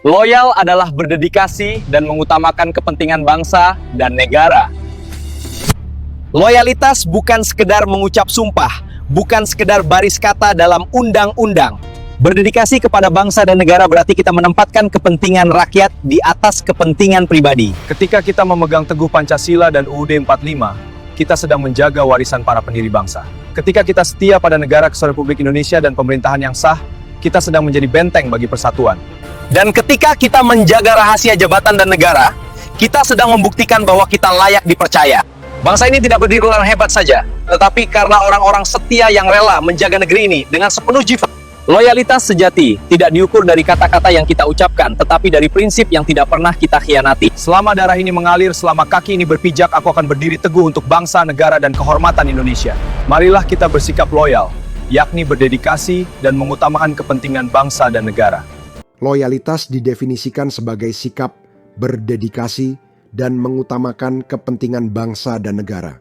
Loyal adalah berdedikasi dan mengutamakan kepentingan bangsa dan negara. Loyalitas bukan sekedar mengucap sumpah, bukan sekedar baris kata dalam undang-undang. Berdedikasi kepada bangsa dan negara berarti kita menempatkan kepentingan rakyat di atas kepentingan pribadi. Ketika kita memegang teguh Pancasila dan UUD 45, kita sedang menjaga warisan para pendiri bangsa. Ketika kita setia pada negara Kesatuan Republik Indonesia dan pemerintahan yang sah, kita sedang menjadi benteng bagi persatuan. Dan ketika kita menjaga rahasia jabatan dan negara, kita sedang membuktikan bahwa kita layak dipercaya. Bangsa ini tidak berdiri karena hebat saja, tetapi karena orang-orang setia yang rela menjaga negeri ini dengan sepenuh jiwa. Loyalitas sejati tidak diukur dari kata-kata yang kita ucapkan, tetapi dari prinsip yang tidak pernah kita khianati. Selama darah ini mengalir, selama kaki ini berpijak, aku akan berdiri teguh untuk bangsa, negara, dan kehormatan Indonesia. Marilah kita bersikap loyal, yakni berdedikasi dan mengutamakan kepentingan bangsa dan negara. Loyalitas didefinisikan sebagai sikap berdedikasi dan mengutamakan kepentingan bangsa dan negara.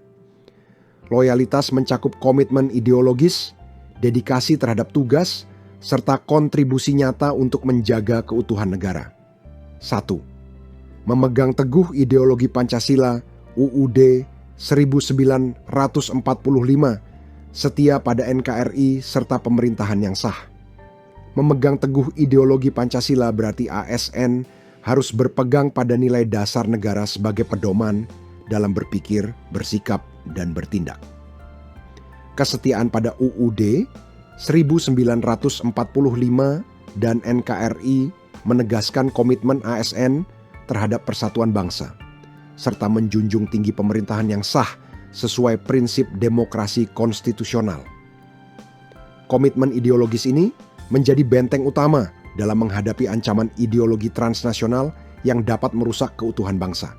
Loyalitas mencakup komitmen ideologis, dedikasi terhadap tugas, serta kontribusi nyata untuk menjaga keutuhan negara. 1. Memegang teguh ideologi Pancasila UUD 1945, setia pada NKRI serta pemerintahan yang sah. Memegang teguh ideologi Pancasila berarti ASN harus berpegang pada nilai dasar negara sebagai pedoman dalam berpikir, bersikap, dan bertindak. Kesetiaan pada UUD 1945 dan NKRI menegaskan komitmen ASN terhadap persatuan bangsa, serta menjunjung tinggi pemerintahan yang sah sesuai prinsip demokrasi konstitusional. Komitmen ideologis ini menjadi benteng utama dalam menghadapi ancaman ideologi transnasional yang dapat merusak keutuhan bangsa.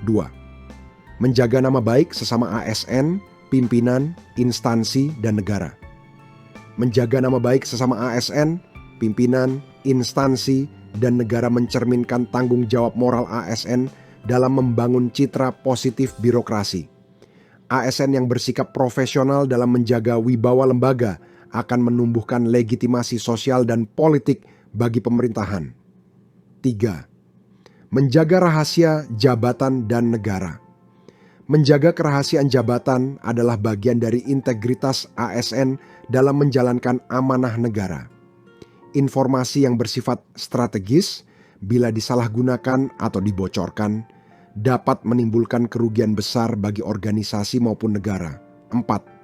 2. Menjaga nama baik sesama ASN, pimpinan, instansi, dan negara. Menjaga nama baik sesama ASN, pimpinan, instansi, dan negara mencerminkan tanggung jawab moral ASN dalam membangun citra positif birokrasi. ASN yang bersikap profesional dalam menjaga wibawa lembaga akan menumbuhkan legitimasi sosial dan politik bagi pemerintahan. 3. Menjaga rahasia jabatan dan negara. Menjaga kerahasiaan jabatan adalah bagian dari integritas ASN dalam menjalankan amanah negara. Informasi yang bersifat strategis, bila disalahgunakan atau dibocorkan, dapat menimbulkan kerugian besar bagi organisasi maupun negara. 4.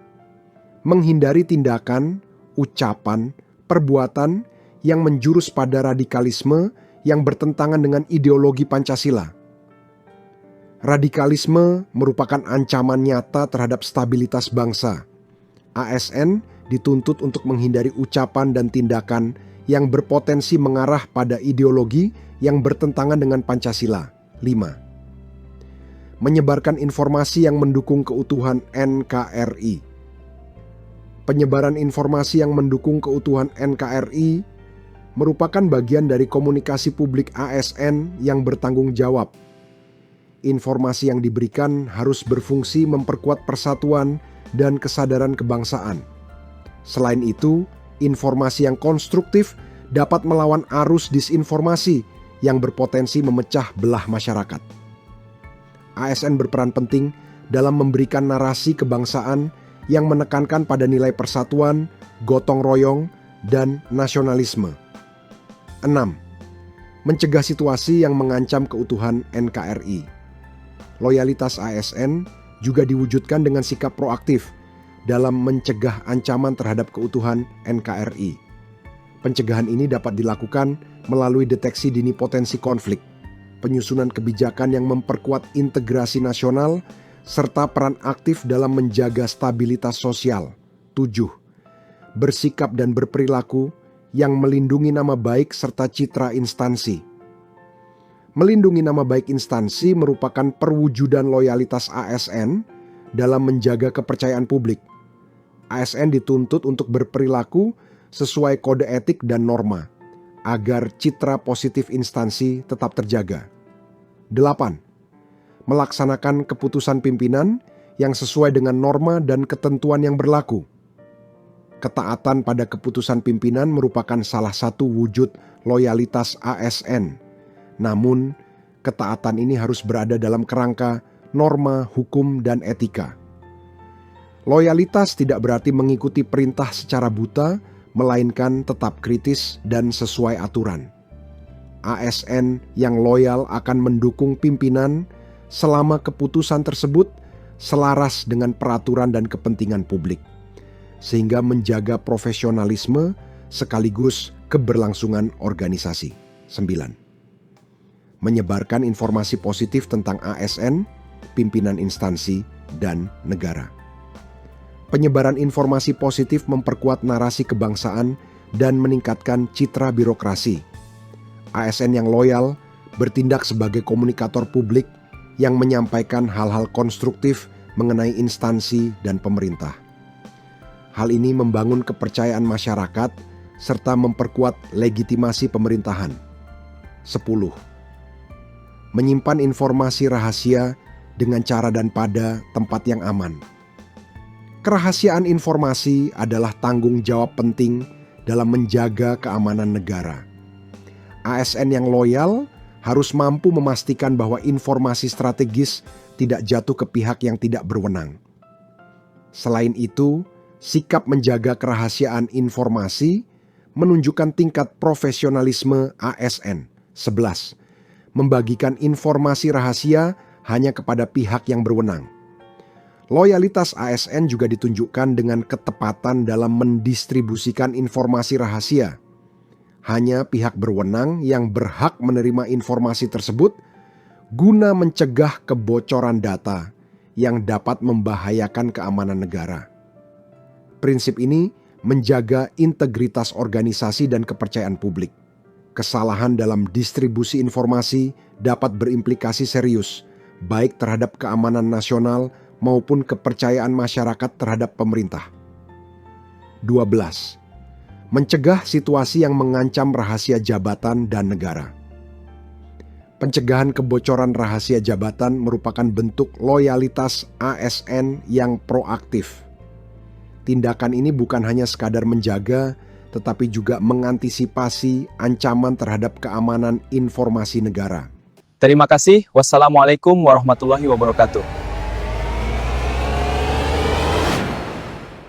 Menghindari tindakan, ucapan, perbuatan yang menjurus pada radikalisme yang bertentangan dengan ideologi Pancasila. Radikalisme merupakan ancaman nyata terhadap stabilitas bangsa. ASN dituntut untuk menghindari ucapan dan tindakan yang berpotensi mengarah pada ideologi yang bertentangan dengan Pancasila. 5. Menyebarkan informasi yang mendukung keutuhan NKRI. Penyebaran informasi yang mendukung keutuhan NKRI merupakan bagian dari komunikasi publik ASN yang bertanggung jawab. Informasi yang diberikan harus berfungsi memperkuat persatuan dan kesadaran kebangsaan. Selain itu, informasi yang konstruktif dapat melawan arus disinformasi yang berpotensi memecah belah masyarakat. ASN berperan penting dalam memberikan narasi kebangsaan yang menekankan pada nilai persatuan, gotong royong, dan nasionalisme. 6. Mencegah situasi yang mengancam keutuhan NKRI. Loyalitas ASN juga diwujudkan dengan sikap proaktif dalam mencegah ancaman terhadap keutuhan NKRI. Pencegahan ini dapat dilakukan melalui deteksi dini potensi konflik, penyusunan kebijakan yang memperkuat integrasi nasional, serta peran aktif dalam menjaga stabilitas sosial. 7. Bersikap dan berperilaku yang melindungi nama baik serta citra instansi. Melindungi nama baik instansi merupakan perwujudan loyalitas ASN dalam menjaga kepercayaan publik. ASN dituntut untuk berperilaku sesuai kode etik dan norma, agar citra positif instansi tetap terjaga. 8. Melaksanakan keputusan pimpinan yang sesuai dengan norma dan ketentuan yang berlaku. Ketaatan pada keputusan pimpinan merupakan salah satu wujud loyalitas ASN. Namun, ketaatan ini harus berada dalam kerangka norma, hukum, dan etika. Loyalitas tidak berarti mengikuti perintah secara buta, melainkan tetap kritis dan sesuai aturan. ASN yang loyal akan mendukung pimpinan selama keputusan tersebut selaras dengan peraturan dan kepentingan publik, sehingga menjaga profesionalisme sekaligus keberlangsungan organisasi. 9. Menyebarkan informasi positif tentang ASN, pimpinan instansi, dan negara. Penyebaran informasi positif memperkuat narasi kebangsaan dan meningkatkan citra birokrasi. ASN yang loyal bertindak sebagai komunikator publik yang menyampaikan hal-hal konstruktif mengenai instansi dan pemerintah. Hal ini membangun kepercayaan masyarakat serta memperkuat legitimasi pemerintahan. 10. Menyimpan informasi rahasia dengan cara dan pada tempat yang aman. Kerahasiaan informasi adalah tanggung jawab penting dalam menjaga keamanan negara. ASN yang loyal harus mampu memastikan bahwa informasi strategis tidak jatuh ke pihak yang tidak berwenang. Selain itu, sikap menjaga kerahasiaan informasi menunjukkan tingkat profesionalisme ASN. 11. Membagikan informasi rahasia hanya kepada pihak yang berwenang. Loyalitas ASN juga ditunjukkan dengan ketepatan dalam mendistribusikan informasi rahasia. Hanya pihak berwenang yang berhak menerima informasi tersebut guna mencegah kebocoran data yang dapat membahayakan keamanan negara. Prinsip ini menjaga integritas organisasi dan kepercayaan publik. Kesalahan dalam distribusi informasi dapat berimplikasi serius, baik terhadap keamanan nasional maupun kepercayaan masyarakat terhadap pemerintah. 12. Mencegah situasi yang mengancam rahasia jabatan dan negara. Pencegahan kebocoran rahasia jabatan merupakan bentuk loyalitas ASN yang proaktif. Tindakan ini bukan hanya sekadar menjaga, tetapi juga mengantisipasi ancaman terhadap keamanan informasi negara. Terima kasih. Wassalamualaikum warahmatullahi wabarakatuh.